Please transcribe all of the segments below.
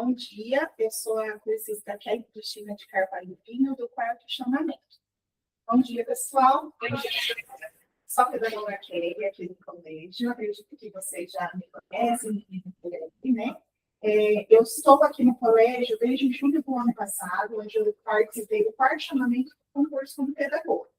Bom dia, eu sou a cursista Kelly Cristina de Carvalho Pinho, do quarto chamamento. Bom dia, pessoal. Sou a pedagoga Kelly, aqui do colégio. Eu acredito que vocês já me conhecem, né? Eu estou aqui no colégio desde julho do ano passado, onde eu participei do quarto chamamento do concurso como pedagoga.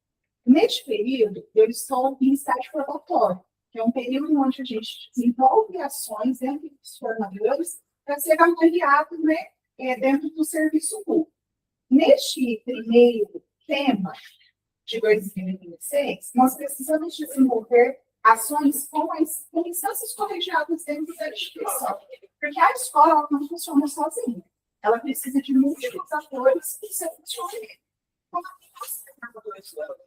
Neste período, eu estou em estágio probatório, que é um período onde a gente desenvolve ações dentro dos formadores para ser avaliado, né, dentro do serviço público. Neste primeiro tema de 2026, nós precisamos desenvolver ações com instâncias colegiadas dentro da instituição, porque a escola não funciona sozinha, ela precisa de múltiplos atores para o seu funcionamento.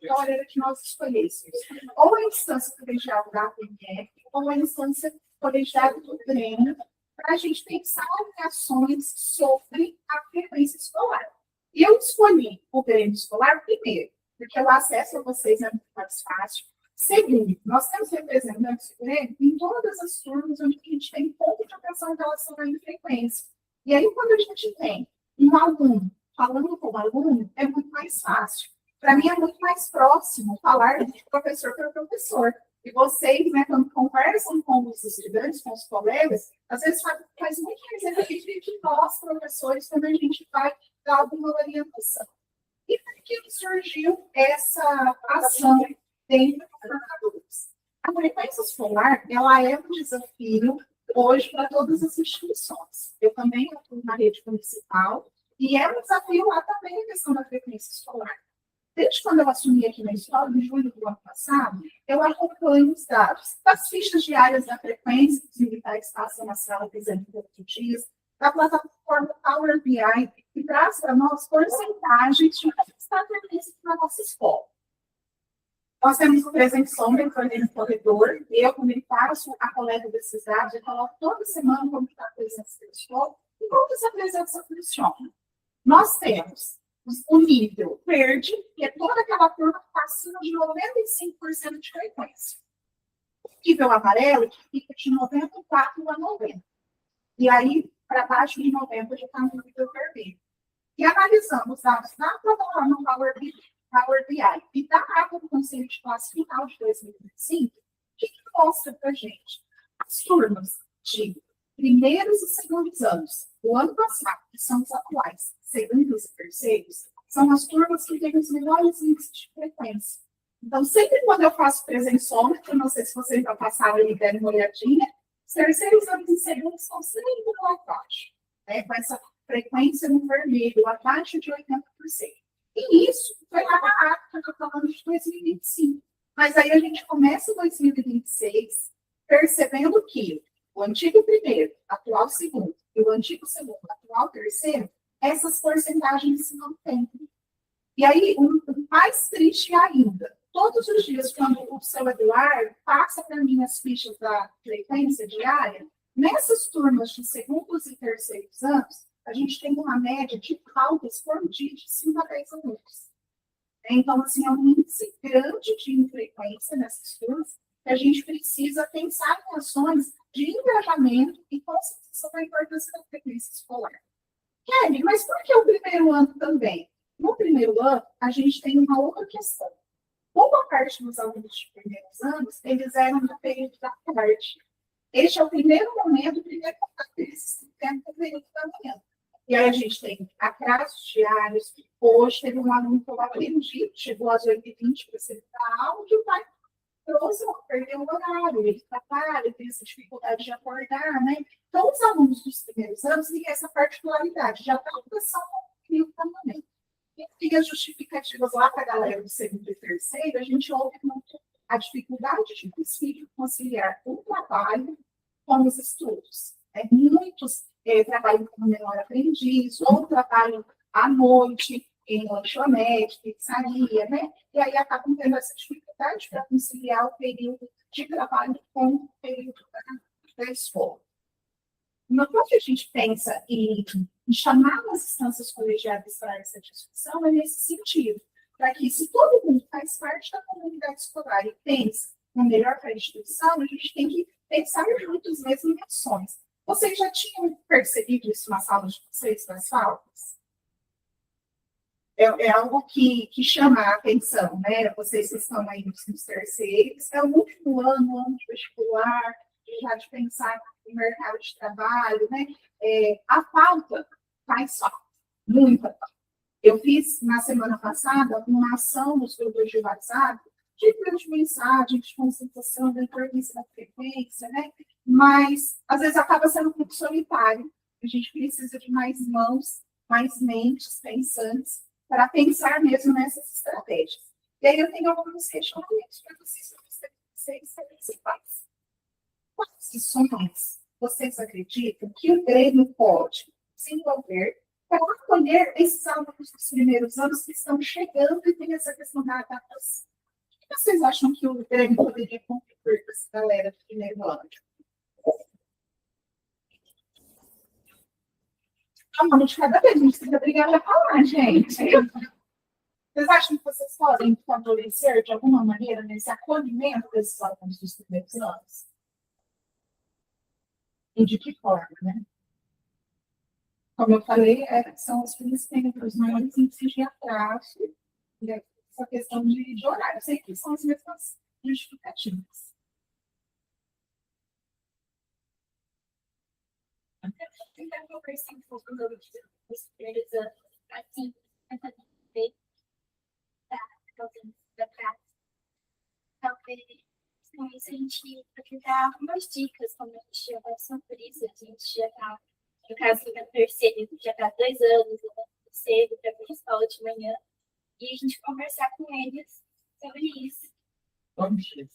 Então, era que nós escolhêssemos ou a instância colegiada da APMF ou a instância colegiada do Grêmio, para a gente pensar em ações sobre a frequência escolar. E eu escolhi o Grêmio Escolar primeiro, porque o acesso a vocês é muito mais fácil. Segundo, nós temos representantes do Grêmio em todas as turmas onde a gente tem pouco de atenção em relação à frequência. E aí, quando a gente tem um aluno falando com o aluno, é muito mais fácil. Para mim, é muito mais próximo falar de professor para professor. E vocês, né, quando conversam com os estudantes, com os colegas, às vezes faz muito mais efetivo que nós, professores, quando a gente vai dar alguma orientação. E por que surgiu essa ação dentro dos formadores? A frequência escolar, ela é um desafio hoje para todas as instituições. Eu também atuo na rede municipal e é um desafio lá também a questão da frequência escolar. Desde quando eu assumi aqui na escola, em julho do ano passado, eu acompanho os dados das fichas diárias da frequência que os militares passam na sala, por exemplo, todos os dias, da plataforma Power BI, que traz para nós porcentagens de como está a frequência na nossa escola. Nós temos o presente sombra no corredor, eu, como ele passo a coleta desses dados, eu coloco toda semana como está a presença da escola e como essa presença funciona. Nós temos o nível verde, que é toda aquela turma que está acima de 95% de frequência. O nível amarelo, que fica de 94 a 90. E aí, para baixo de 90, já está no nível vermelho. E analisamos dados da plataforma Power BI e da ata do Conselho de Classe Final de 2025, que mostra para a gente as turmas de primeiros e segundos anos do ano passado, que são os atuais, segundos e terceiros, são as turmas que têm os melhores índices de frequência. Então, sempre quando eu faço presensômetro, não sei se vocês já passaram e deram uma olhadinha, os terceiros anos e segundos estão sempre lá abaixo, né, com essa frequência no vermelho, abaixo de 80%. E isso foi lá na ata que eu estou falando de 2025. Mas aí a gente começa 2026 percebendo que o antigo primeiro, atual segundo, e o antigo segundo, atual terceiro, essas porcentagens se mantêm. E aí, o mais triste ainda, todos os dias, quando o seu Eduardo passa para mim as fichas da frequência diária, nessas turmas de segundos e terceiros anos, a gente tem uma média de faltas por dia de 5 a 10 alunos. Então, assim, é um índice grande de infrequência nessas turmas, que a gente precisa pensar em ações de engajamento e conscientização da importância da frequência escolar. Kelly, mas por que o primeiro ano também? No primeiro ano, a gente tem uma outra questão. Boa parte dos alunos de primeiros anos, eles eram do período da tarde. Este é o primeiro momento, o primeiro contato deles têm no período da manhã. E aí a gente tem atrasos diários. Hoje teve um aluno que eu aprendi, chegou às 8h20 para ser da aula, que vai perder o horário, ele trabalha, ele tem essa dificuldade de acordar, né? Então, os alunos dos primeiros anos têm essa particularidade, já está começando um período também. E tem as justificativas lá para a galera do segundo e terceiro, a gente ouve muito a dificuldade de conseguir conciliar o trabalho com os estudos. Muitos trabalham como menor aprendiz, ou trabalham à noite, em lanchonete, pizzaria, né? E aí acabam tendo essa dificuldade para conciliar o período de trabalho com o período da escola. Mas quando a gente pensa em chamar as instâncias colegiadas para essa discussão, é nesse sentido, para que, se todo mundo faz parte da comunidade escolar e pensa no melhor para a instituição, a gente tem que pensar juntos mesmo em ações. Vocês já tinham percebido isso na sala de vocês, nas faltas? É algo que chama a atenção, né? Vocês que estão aí nos terceiros, é o último ano de vestibular, já de pensar no mercado de trabalho, né? A falta faz falta, muita falta. Eu fiz, na semana passada, uma ação nos grupos de WhatsApp, de mensagem, de concentração, da importância da frequência, né? Mas, às vezes, acaba sendo um pouco solitário. A gente precisa de mais mãos, mais mentes pensantes, para pensar mesmo nessas estratégias. E aí eu tenho alguns questionamentos para vocês principais. Quais ações vocês acreditam que o Grêmio pode desenvolver para acolher esses alunos dos primeiros anos que estão chegando e tem essa questão da adaptação? O que vocês acham que o Grêmio poderia contribuir para essa galera do primeiro ano? Calma, de cada vez, a gente precisa brigar para falar, gente. Vocês acham que vocês podem favorecer, de alguma maneira, nesse acolhimento desses alunos dos primeiros anos? E de que forma, né? Como eu falei, são os filhos que têm os maiores índices de atraso e essa questão de horário. Eu sei que são as mesmas justificativas. Então, eu percebo um pouco dos primeiros anos, assim, tentando ver da prática. Talvez, com isso, a gente dar algumas dicas, como a gente já vai sobre isso, a gente já está, no caso, no terceiro, já está 2 anos, cedo, para vir à escola de manhã, e a gente conversar com eles sobre isso. Vamos ver.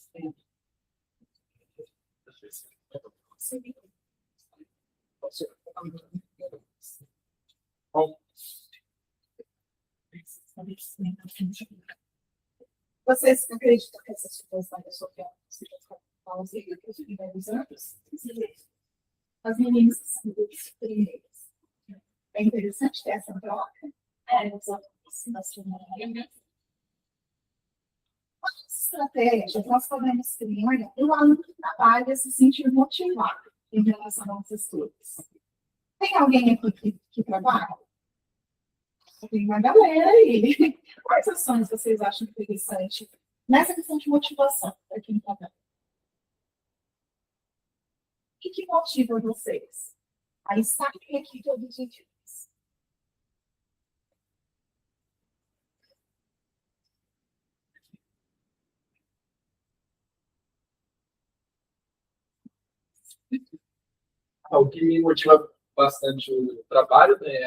Vocês acreditam que essa situação da social seja plausível para os primeiros anos? As meninas que são dos primeiros. É interessante ter essa troca. Quais estratégias nós podemos criar para o aluno que trabalha se sentir motivado em relação aos estudos? Tem alguém aqui que trabalha? Tem uma galera aí. Quais ações vocês acham interessantes nessa questão de motivação para quem trabalha? O que motiva vocês a estarem aqui todos os dias? O que me motiva bastante o trabalho, né,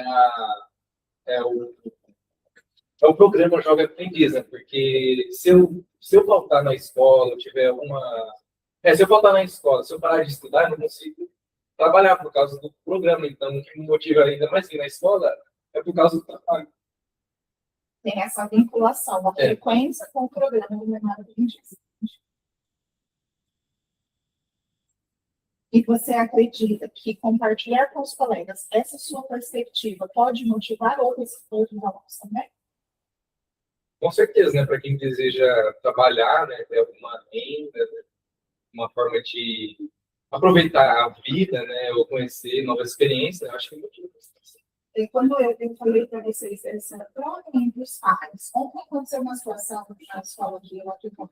é o programa Joga Aprendiz, né? Porque se eu faltar na escola, tiver alguma. Se eu faltar na escola, se eu parar de estudar, eu não consigo trabalhar por causa do programa. Então, o que me motiva ainda mais que na escola é por causa do trabalho. Tem essa vinculação, a frequência com o programa do Leonardo Aprendiz. E você acredita que compartilhar com os colegas essa sua perspectiva pode motivar outros alunos também? Com certeza, né? Para quem deseja trabalhar, né, ter alguma renda, né, uma forma de aproveitar a vida, né, ou conhecer novas experiências, eu acho que é motiva bastante. E quando eu falei para vocês essa troca entre os pais, ontem aconteceu uma situação na escola que eu aqui com a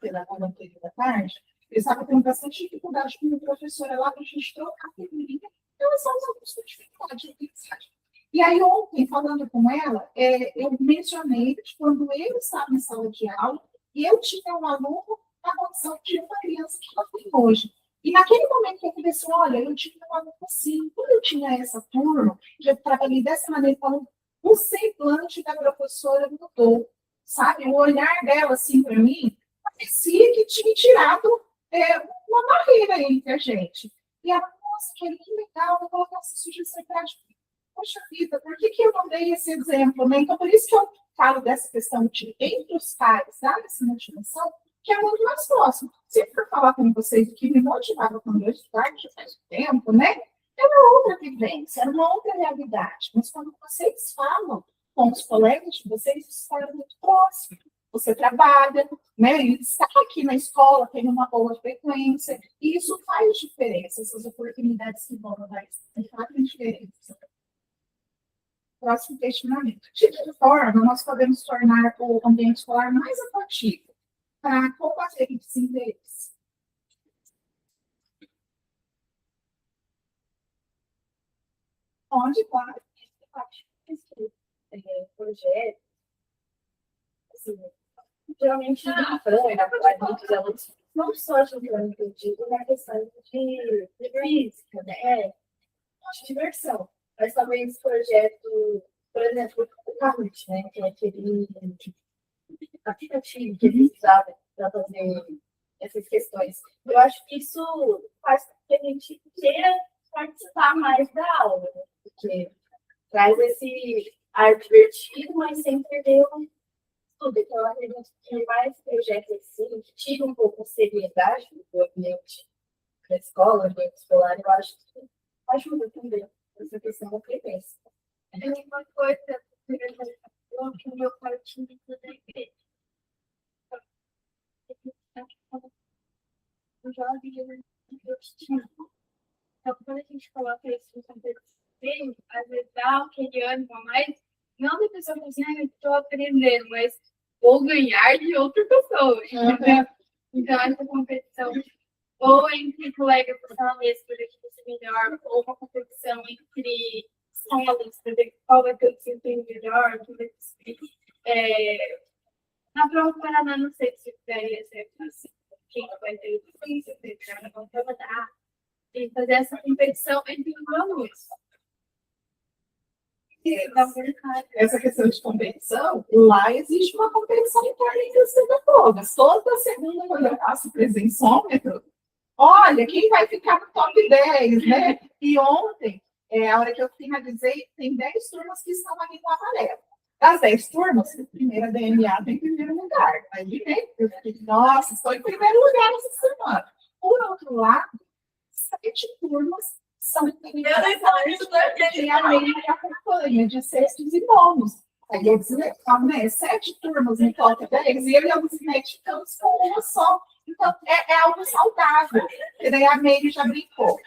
anterior da tarde, eu estava tendo bastante dificuldade com a professora lá para a gente trocar a figurinha em relação aos alunos com dificuldade de aprendizagem. E aí, ontem, falando com ela, eu mencionei que quando eu estava em sala de aula, eu tinha um aluno na condição de uma criança que ela tem hoje. E naquele momento que eu comecei, olha, eu tinha um aluno assim, quando eu tinha essa turma, já trabalhei dessa maneira, falando, o semblante da professora mudou, sabe? O olhar dela, assim, para mim, parecia que tinha tirado uma barreira entre a gente. E ela, nossa, que legal, vou colocar essa sugestão em prática. Poxa vida, por que eu não dei esse exemplo, né? Então, por isso que eu falo dessa questão de entre os pares, sabe? Essa motivação, que é muito mais próximo. Se eu for falar com vocês o que me motivava quando eu estudava, já faz tempo, né? Era outra vivência, era uma outra realidade. Mas quando vocês falam com os colegas de vocês, isso está muito próximo. você trabalha, né? E está aqui na escola, tem uma boa frequência, e isso faz diferença, essas oportunidades que vão dar, fazem diferença. Próximo questionamento. De que forma nós podemos tornar o ambiente escolar mais atrativo para combater esse desinteresse? Onde pode? Projeto, assim, geralmente na França, elas não só ajudando, eu digo, na questão de física, né? De diversão, mas também esse projeto, por exemplo, o Kahoot, né? Que é aquele aplicativo que eles usavam para fazer essas questões. Eu acho que isso faz com que a gente queira participar mais da aula, né? Porque traz esse ar divertido, mas sem perder o tudo. Então, eu acredito que mais projetos assim, que tiram um pouco a seriedade do ambiente da escola, do ambiente escolar, eu acho que ajuda também essa questão da frequência. É uma coisa, por exemplo, que o meu partido da igreja. O jovem eu estima. Então, quando a gente coloca isso no contexto dele, às vezes dá aquele ânimo a mais, não da pessoa que assim, eu estou aprendendo, mas vou ganhar de outra pessoa. Então, essa competição, ou entre colegas para sala mesmo, para ver que você melhor, ou uma competição entre salas, para ver qual vai ter o desempenho melhor, que vai ter. Na prova do Paraná, não sei se daria certo assim, quem vai ter o desempenho, na prova da e fazer essa competição entre os alunos. Essa questão de competição, lá existe uma competição interna entre as pedagogas. Toda segunda, quando eu faço presenciômetro, olha, quem vai ficar no top 10, né? E ontem, a hora que eu finalizei, tem 10 turmas que estão ali no amarelo. Das 10 turmas, a primeira DNA tem primeiro lugar. Aí, né, eu fiquei, nossa, estou em primeiro lugar nessa semana. Por outro lado, 7 turmas são e a lei acompanha de sextos e nonos. Aí eles falam, né? 7 turmas no top 10 e eu e a Lucinete ficamos com uma só. Então, é algo saudável. E daí a Meire já brincou.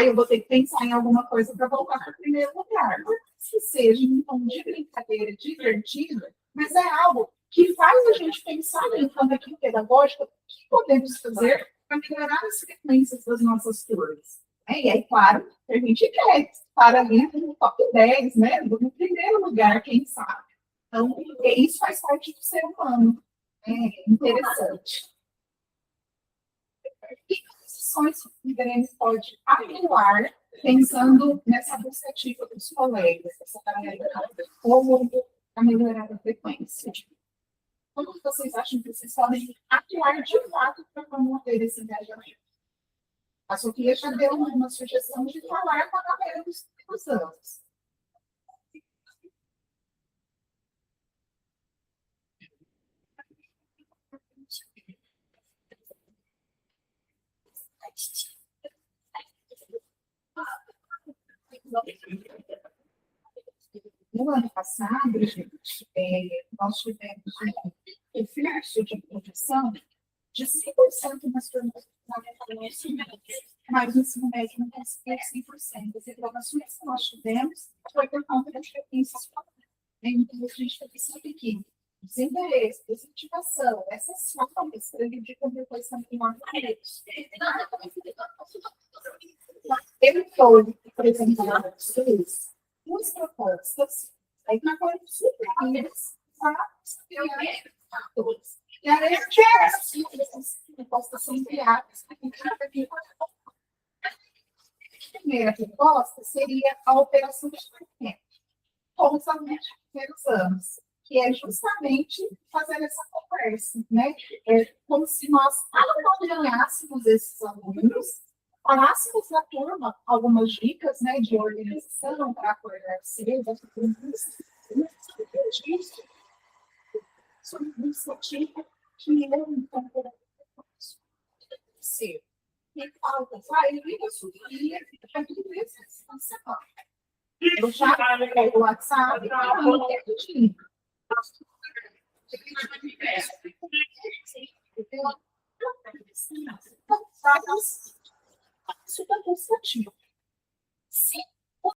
Eu vou ter que pensar em alguma coisa para voltar para o primeiro lugar. Que seja um tom de brincadeira divertido, mas é algo que faz a gente pensar em uma equipe pedagógica o que podemos fazer para melhorar as frequências das nossas turmas. E aí, claro, a gente quer estar ali no top 10, né? No primeiro lugar, quem sabe. Então, isso faz parte do ser humano. É interessante. E que posições o Grêmio pode atuar pensando nessa iniciativa dos colegas, como a melhorar a frequência? Como vocês acham que vocês podem atuar de fato para promover esse engajamento? A Sofia já deu uma sugestão de falar com a galera dos anos. No ano passado, gente, nós tivemos um fluxo de produção de 100% nas turmas fundamentais, mas no ensino médio não conseguiu 100%. As reclamações que nós tivemos foi por conta das frequências. Então, a gente tem que saber que desinteresse, desmotivação, essas faltas prejudicam depois também uma parede. Eu estou apresentando a vocês duas propostas, aí na qual eu super e a propostas são enviadas. A primeira proposta seria a operação de tratamento, como fazemos nos primeiros anos, que é justamente fazer essa conversa, né? É como se nós acompanhássemos esses alunos, falássemos na turma algumas dicas, né, de organização para acordar cedo, sobre iniciativa que eu então ser. E falta, eu ia subir, para tudo isso essa semana. Eu já pego o WhatsApp, eu Super cansativo. Se